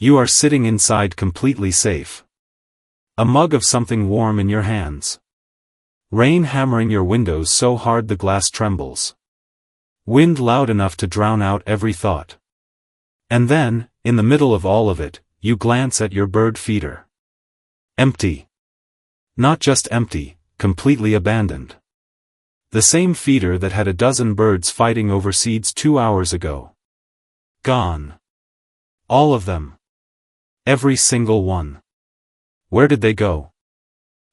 You are sitting inside completely safe. A mug of something warm in your hands. Rain hammering your windows so hard the glass trembles. Wind loud enough to drown out every thought. And then, in the middle of all of it, you glance at your bird feeder. Empty. Not just empty, completely abandoned. The same feeder that had a dozen birds fighting over seeds 2 hours ago. Gone. All of them. Every single one. Where did they go?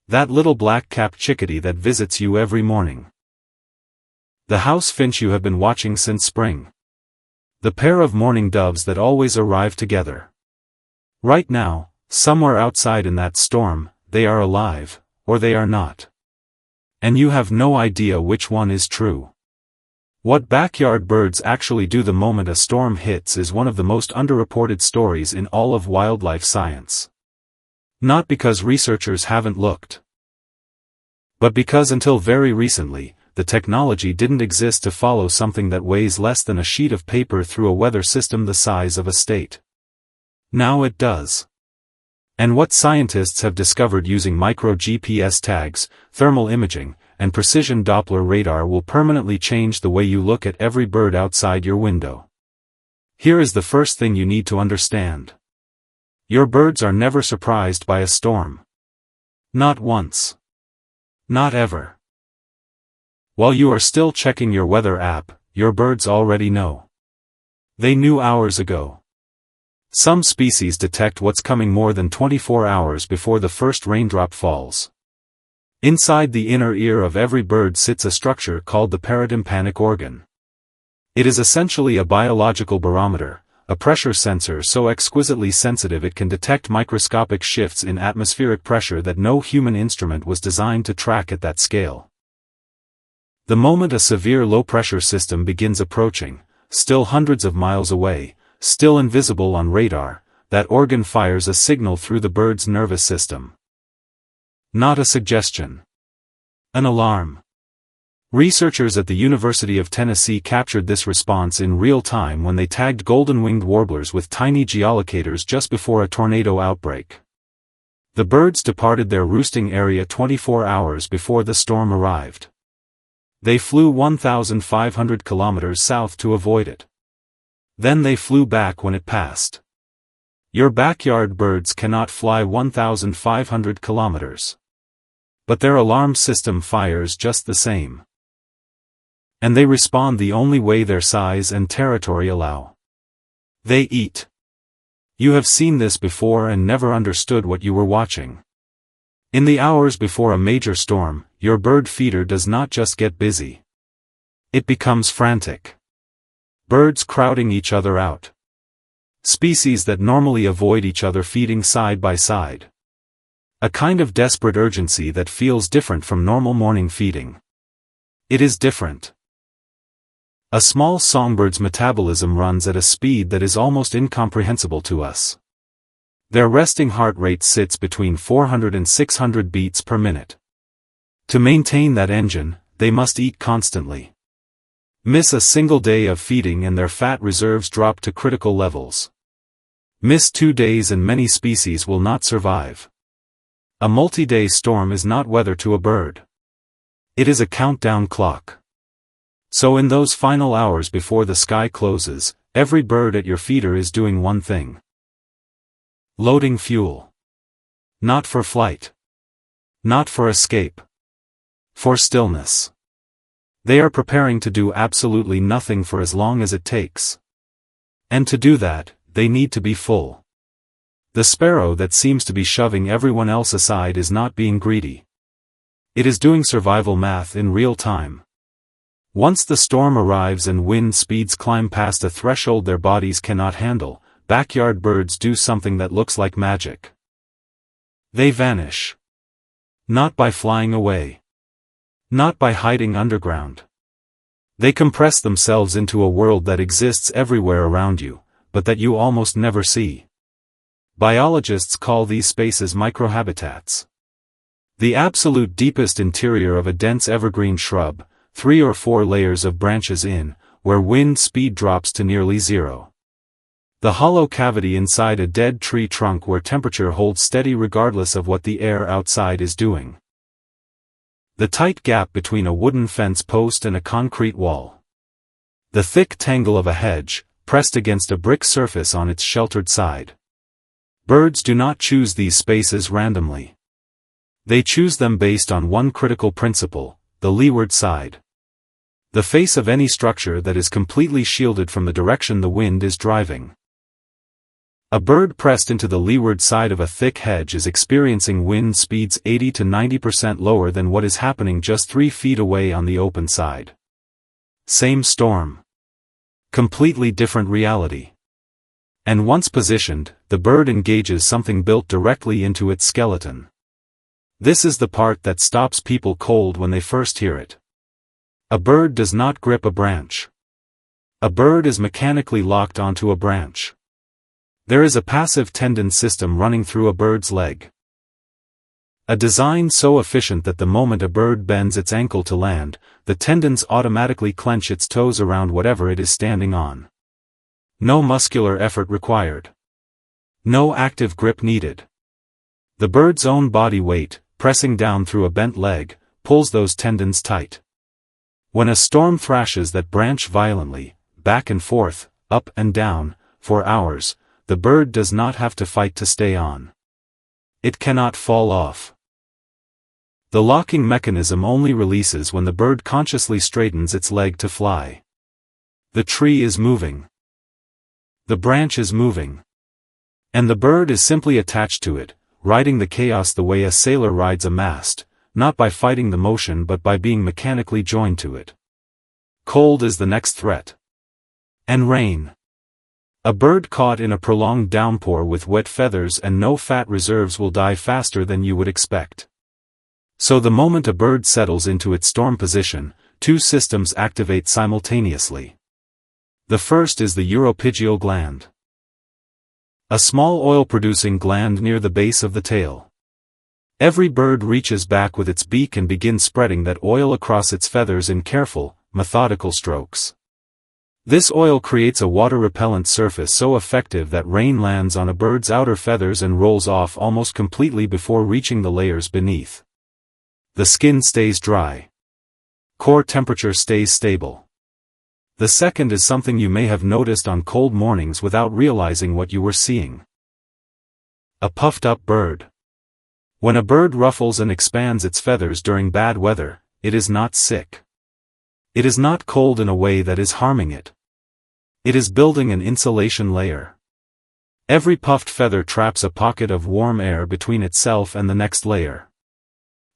That little black-capped chickadee that visits you every morning. The house finch you have been watching since spring. The pair of mourning doves that always arrive together. Right now, somewhere outside in that storm, they are alive, or they are not. And you have no idea which one is true. What backyard birds actually do the moment a storm hits is one of the most underreported stories in all of wildlife science. Not because researchers haven't looked, but because until very recently, the technology didn't exist to follow something that weighs less than a sheet of paper through a weather system the size of a state. Now it does. And what scientists have discovered using micro-GPS tags, thermal imaging, and precision Doppler radar will permanently change the way you look at every bird outside your window. Here is the first thing you need to understand. Your birds are never surprised by a storm. Not once. Not ever. While you are still checking your weather app, your birds already know. They knew hours ago. Some species detect what's coming more than 24 hours before the first raindrop falls. Inside the inner ear of every bird sits a structure called the paratympanic organ. It is essentially a biological barometer, a pressure sensor so exquisitely sensitive it can detect microscopic shifts in atmospheric pressure that no human instrument was designed to track at that scale. The moment a severe low-pressure system begins approaching, still hundreds of miles away, still invisible on radar, that organ fires a signal through the bird's nervous system. Not a suggestion. An alarm. Researchers at the University of Tennessee captured this response in real time when they tagged golden-winged warblers with tiny geolocators just before a tornado outbreak. The birds departed their roosting area 24 hours before the storm arrived. They flew 1,500 kilometers south to avoid it. Then they flew back when it passed. Your backyard birds cannot fly 1,500 kilometers. But their alarm system fires just the same. And they respond the only way their size and territory allow. They eat. You have seen this before and never understood what you were watching. In the hours before a major storm, your bird feeder does not just get busy. It becomes frantic. Birds crowding each other out. Species that normally avoid each other feeding side by side. A kind of desperate urgency that feels different from normal morning feeding. It is different. A small songbird's metabolism runs at a speed that is almost incomprehensible to us. Their resting heart rate sits between 400 and 600 beats per minute. To maintain that engine, they must eat constantly. Miss a single day of feeding and their fat reserves drop to critical levels. Miss 2 days and many species will not survive. A multi-day storm is not weather to a bird. It is a countdown clock. So in those final hours before the sky closes, every bird at your feeder is doing one thing. Loading fuel. Not for flight. Not for escape. For stillness. They are preparing to do absolutely nothing for as long as it takes. And to do that, they need to be full. The sparrow that seems to be shoving everyone else aside is not being greedy. It is doing survival math in real time. Once the storm arrives and wind speeds climb past a threshold their bodies cannot handle, backyard birds do something that looks like magic. They vanish. Not by flying away. Not by hiding underground. They compress themselves into a world that exists everywhere around you, but that you almost never see. Biologists call these spaces microhabitats. The absolute deepest interior of a dense evergreen shrub, 3 or 4 layers of branches in, where wind speed drops to nearly zero. The hollow cavity inside a dead tree trunk where temperature holds steady regardless of what the air outside is doing. The tight gap between a wooden fence post and a concrete wall. The thick tangle of a hedge, pressed against a brick surface on its sheltered side. Birds do not choose these spaces randomly. They choose them based on one critical principle, the leeward side. The face of any structure that is completely shielded from the direction the wind is driving. A bird pressed into the leeward side of a thick hedge is experiencing wind speeds 80 to 90% lower than what is happening just 3 feet away on the open side. Same storm. Completely different reality. And once positioned, the bird engages something built directly into its skeleton. This is the part that stops people cold when they first hear it. A bird does not grip a branch. A bird is mechanically locked onto a branch. There is a passive tendon system running through a bird's leg. A design so efficient that the moment a bird bends its ankle to land, the tendons automatically clench its toes around whatever it is standing on. No muscular effort required. No active grip needed. The bird's own body weight, pressing down through a bent leg, pulls those tendons tight. When a storm thrashes that branch violently, back and forth, up and down, for hours, the bird does not have to fight to stay on. It cannot fall off. The locking mechanism only releases when the bird consciously straightens its leg to fly. The tree is moving. The branch is moving. And the bird is simply attached to it, riding the chaos the way a sailor rides a mast, not by fighting the motion but by being mechanically joined to it. Cold is the next threat. And rain. A bird caught in a prolonged downpour with wet feathers and no fat reserves will die faster than you would expect. So the moment a bird settles into its storm position, 2 systems activate simultaneously. The first is the uropygial gland. A small oil-producing gland near the base of the tail. Every bird reaches back with its beak and begins spreading that oil across its feathers in careful, methodical strokes. This oil creates a water-repellent surface so effective that rain lands on a bird's outer feathers and rolls off almost completely before reaching the layers beneath. The skin stays dry. Core temperature stays stable. The second is something you may have noticed on cold mornings without realizing what you were seeing. A puffed-up bird. When a bird ruffles and expands its feathers during bad weather, it is not sick. It is not cold in a way that is harming it. It is building an insulation layer. Every puffed feather traps a pocket of warm air between itself and the next layer.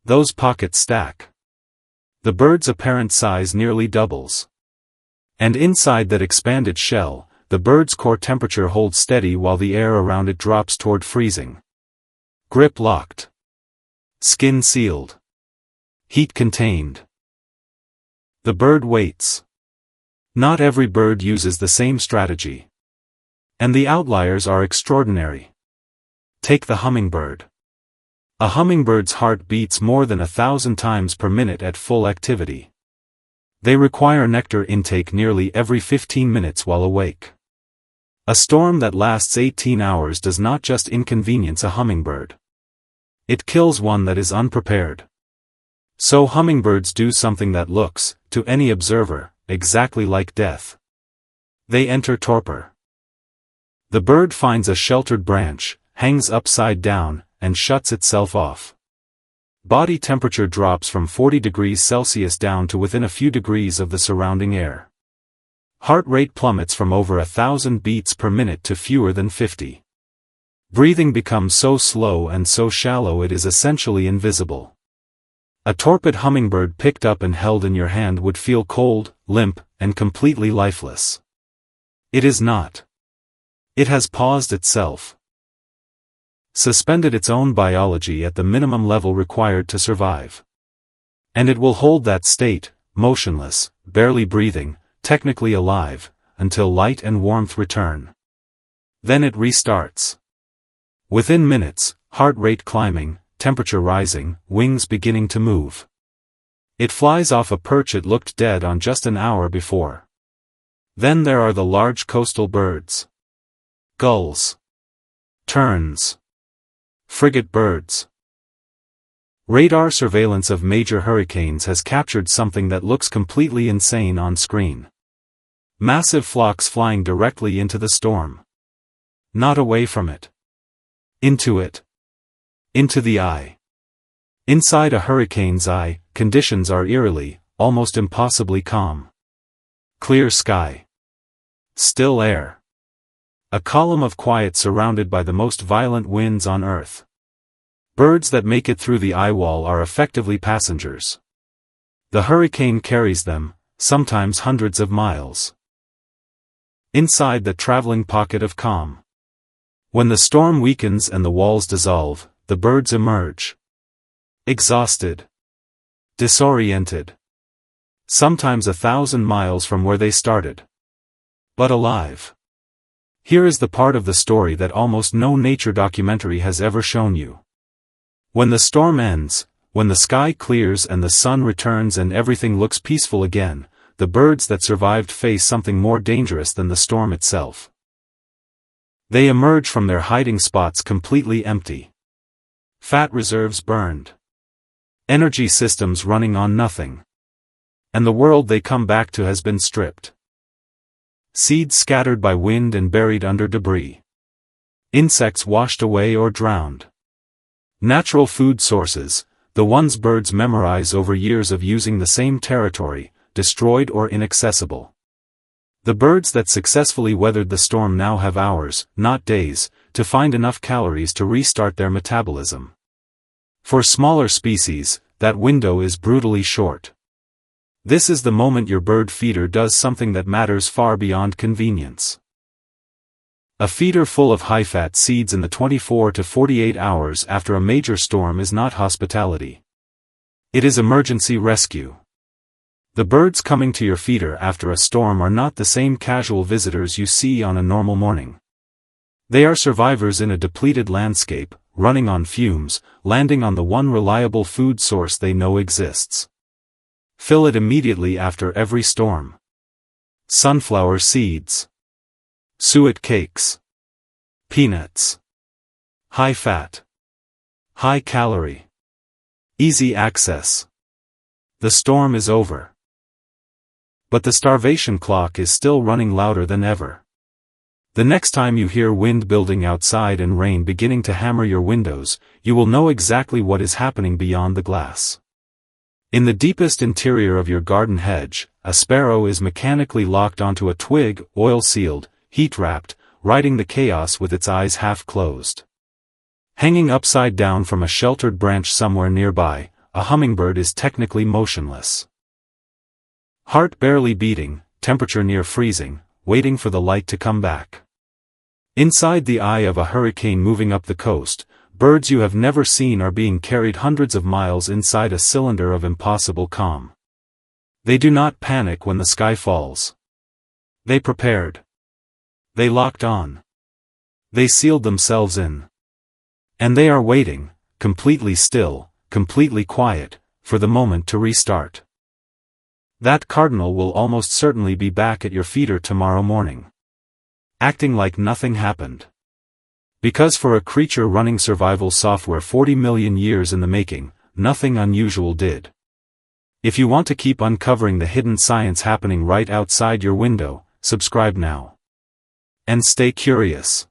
Those pockets stack. The bird's apparent size nearly doubles. And inside that expanded shell, the bird's core temperature holds steady while the air around it drops toward freezing. Grip locked. Skin sealed. Heat contained. The bird waits. Not every bird uses the same strategy. And the outliers are extraordinary. Take the hummingbird. A hummingbird's heart beats more than 1,000 times per minute at full activity. They require nectar intake nearly every 15 minutes while awake. A storm that lasts 18 hours does not just inconvenience a hummingbird. It kills one that is unprepared. So hummingbirds do something that looks, to any observer, exactly like death. They enter torpor. The bird finds a sheltered branch, hangs upside down, and shuts itself off. Body temperature drops from 40 degrees Celsius down to within a few degrees of the surrounding air. Heart rate plummets from over 1,000 beats per minute to fewer than 50. Breathing becomes so slow and so shallow it is essentially invisible. A torpid hummingbird picked up and held in your hand would feel cold, limp, and completely lifeless. It is not. It has paused itself. Suspended its own biology at the minimum level required to survive. And it will hold that state, motionless, barely breathing, technically alive, until light and warmth return. Then it restarts. Within minutes, heart rate climbing, temperature rising, wings beginning to move. It flies off a perch it looked dead on just an hour before. Then there are the large coastal birds. Gulls. Terns. Frigate birds. Radar surveillance of major hurricanes has captured something that looks completely insane on screen. Massive flocks flying directly into the storm. Not away from it. Into it. Into the eye. Inside a hurricane's eye, conditions are eerily, almost impossibly calm. Clear sky. Still air. A column of quiet surrounded by the most violent winds on Earth. Birds that make it through the eye wall are effectively passengers. The hurricane carries them, sometimes hundreds of miles. Inside the traveling pocket of calm. When the storm weakens and the walls dissolve, the birds emerge. Exhausted. Disoriented. Sometimes 1,000 miles from where they started. But alive. Here is the part of the story that almost no nature documentary has ever shown you. When the storm ends, when the sky clears and the sun returns and everything looks peaceful again, the birds that survived face something more dangerous than the storm itself. They emerge from their hiding spots completely empty. Fat reserves burned. Energy systems running on nothing. And the world they come back to has been stripped. Seeds scattered by wind and buried under debris. Insects washed away or drowned. Natural food sources, the ones birds memorize over years of using the same territory, destroyed or inaccessible. The birds that successfully weathered the storm now have hours, not days, to find enough calories to restart their metabolism. For smaller species, that window is brutally short. This is the moment your bird feeder does something that matters far beyond convenience. A feeder full of high-fat seeds in the 24 to 48 hours after a major storm is not hospitality. It is emergency rescue. The birds coming to your feeder after a storm are not the same casual visitors you see on a normal morning. They are survivors in a depleted landscape, running on fumes, landing on the one reliable food source they know exists. Fill it immediately after every storm. Sunflower seeds. Suet cakes. Peanuts. High fat. High calorie. Easy access. The storm is over. But the starvation clock is still running louder than ever. The next time you hear wind building outside and rain beginning to hammer your windows, you will know exactly what is happening beyond the glass. In the deepest interior of your garden hedge, a sparrow is mechanically locked onto a twig, oil-sealed, heat-wrapped, riding the chaos with its eyes half closed. Hanging upside down from a sheltered branch somewhere nearby, a hummingbird is technically motionless. Heart barely beating, temperature near freezing, waiting for the light to come back. Inside the eye of a hurricane moving up the coast, birds you have never seen are being carried hundreds of miles inside a cylinder of impossible calm. They do not panic when the sky falls. They prepared. They locked on. They sealed themselves in. And they are waiting, completely still, completely quiet, for the moment to restart. That cardinal will almost certainly be back at your feeder tomorrow morning. Acting like nothing happened. Because for a creature running survival software 40 million years in the making, nothing unusual did. If you want to keep uncovering the hidden science happening right outside your window, subscribe now. And stay curious.